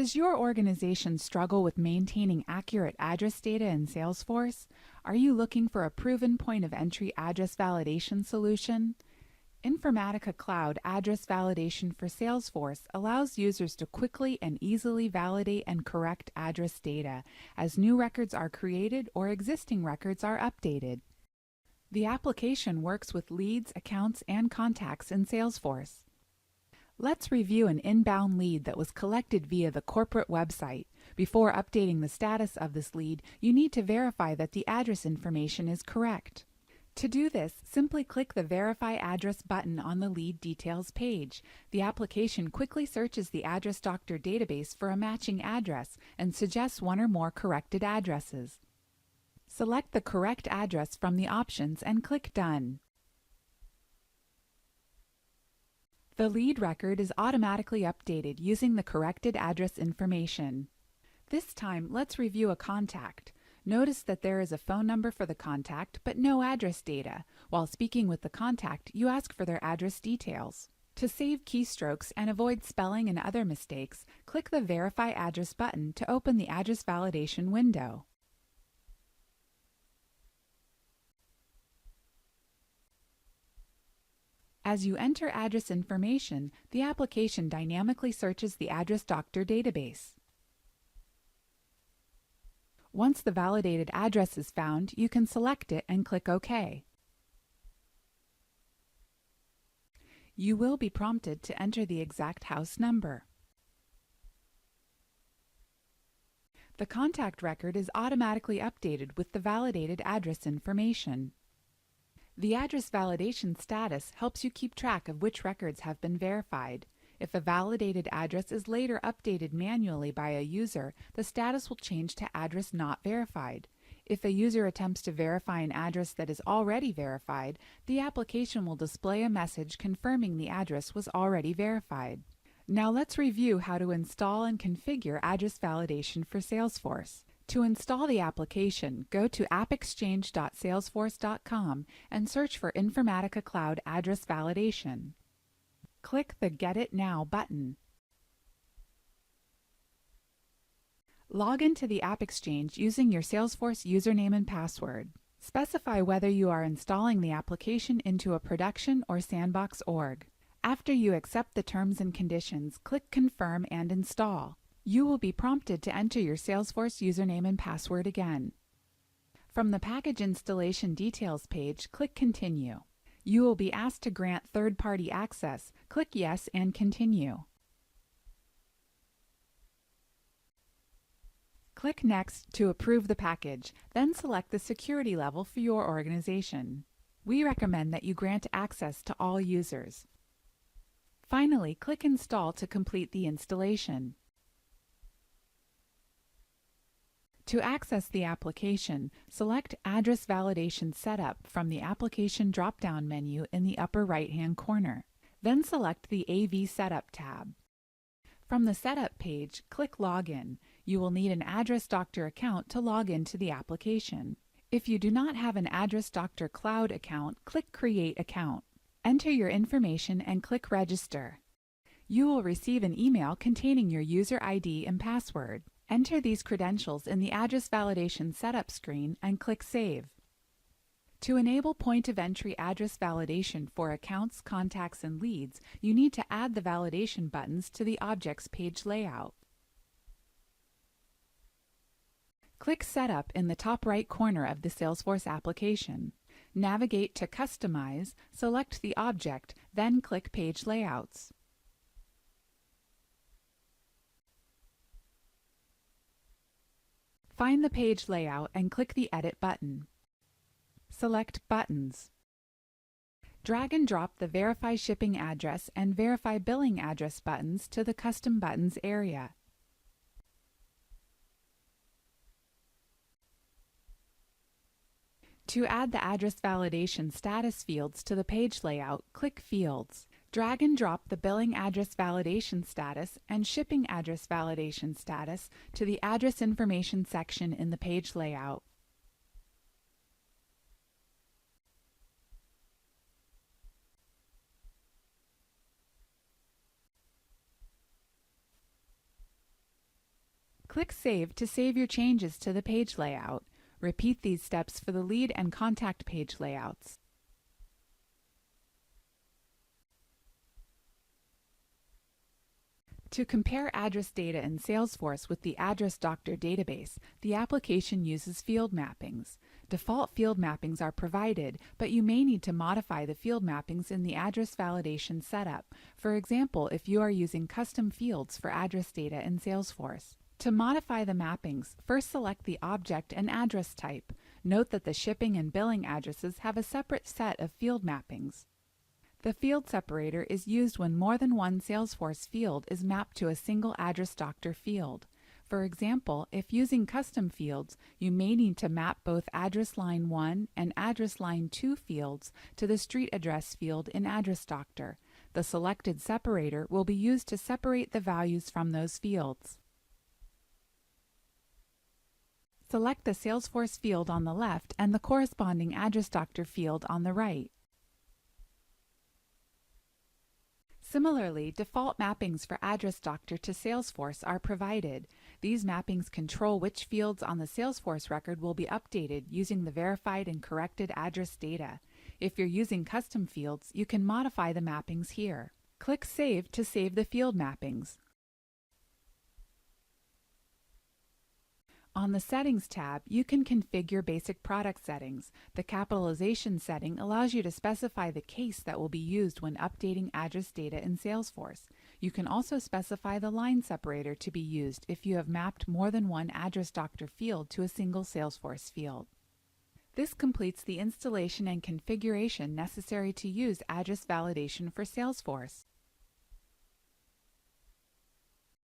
Does your organization struggle with maintaining accurate address data in Salesforce? Are you looking for a proven point of entry address validation solution? Informatica Cloud Address Validation for Salesforce allows users to quickly and easily validate and correct address data as new records are created or existing records are updated. The application works with leads, accounts, and contacts in Salesforce. Let's review an inbound lead that was collected via the corporate website. Before updating the status of this lead, you need to verify that the address information is correct. To do this, simply click the Verify Address button on the lead details page. The application quickly searches the Address Doctor database for a matching address and suggests one or more corrected addresses. Select the correct address from the options and click Done. The lead record is automatically updated using the corrected address information. This time, let's review a contact. Notice that there is a phone number for the contact, but no address data. While speaking with the contact, you ask for their address details. To save keystrokes and avoid spelling and other mistakes, click the Verify Address button to open the address validation window. As you enter address information, the application dynamically searches the Address Doctor database. Once the validated address is found, you can select it and click OK. You will be prompted to enter the exact house number. The contact record is automatically updated with the validated address information. The address validation status helps you keep track of which records have been verified. If a validated address is later updated manually by a user, the status will change to address not verified. If a user attempts to verify an address that is already verified, the application will display a message confirming the address was already verified. Now let's review how to install and configure address validation for Salesforce. To install the application, go to appexchange.salesforce.com and search for Informatica Cloud Address Validation. Click the Get It Now button. Log into the AppExchange using your Salesforce username and password. Specify whether you are installing the application into a production or sandbox org. After you accept the terms and conditions, click Confirm and Install. You will be prompted to enter your Salesforce username and password again. From the Package Installation Details page, click Continue. You will be asked to grant third-party access. Click Yes and Continue. Click Next to approve the package, then select the security level for your organization. We recommend that you grant access to all users. Finally, click Install to complete the installation. To access the application, select Address Validation Setup from the Application drop-down menu in the upper right-hand corner. Then select the AV Setup tab. From the Setup page, click Login. You will need an Address Doctor account to log into the application. If you do not have an Address Doctor Cloud account, click Create Account. Enter your information and click Register. You will receive an email containing your user ID and password. Enter these credentials in the Address Validation Setup screen and click Save. To enable point-of-entry address validation for accounts, contacts, and leads, you need to add the validation buttons to the object's page layout. Click Setup in the top right corner of the Salesforce application. Navigate to Customize, select the object, then click Page Layouts. Find the page layout and click the Edit button. Select Buttons. Drag and drop the Verify Shipping Address and Verify Billing Address buttons to the Custom Buttons area. To add the address validation status fields to the page layout, click Fields. Drag and drop the Billing Address Validation Status and Shipping Address Validation Status to the Address Information section in the page layout. Click Save to save your changes to the page layout. Repeat these steps for the lead and contact page layouts. To compare address data in Salesforce with the Address Doctor database, the application uses field mappings. Default field mappings are provided, but you may need to modify the field mappings in the address validation setup. For example, if you are using custom fields for address data in Salesforce. To modify the mappings, first select the object and address type. Note that the shipping and billing addresses have a separate set of field mappings. The field separator is used when more than one Salesforce field is mapped to a single Address Doctor field. For example, if using custom fields, you may need to map both Address Line 1 and Address Line 2 fields to the street address field in Address Doctor. The selected separator will be used to separate the values from those fields. Select the Salesforce field on the left and the corresponding Address Doctor field on the right. Similarly, default mappings for Address Doctor to Salesforce are provided. These mappings control which fields on the Salesforce record will be updated using the verified and corrected address data. If you're using custom fields, you can modify the mappings here. Click Save to save the field mappings. On the Settings tab, you can configure basic product settings. The capitalization setting allows you to specify the case that will be used when updating address data in Salesforce. You can also specify the line separator to be used if you have mapped more than one Address Doctor field to a single Salesforce field. This completes the installation and configuration necessary to use address validation for Salesforce.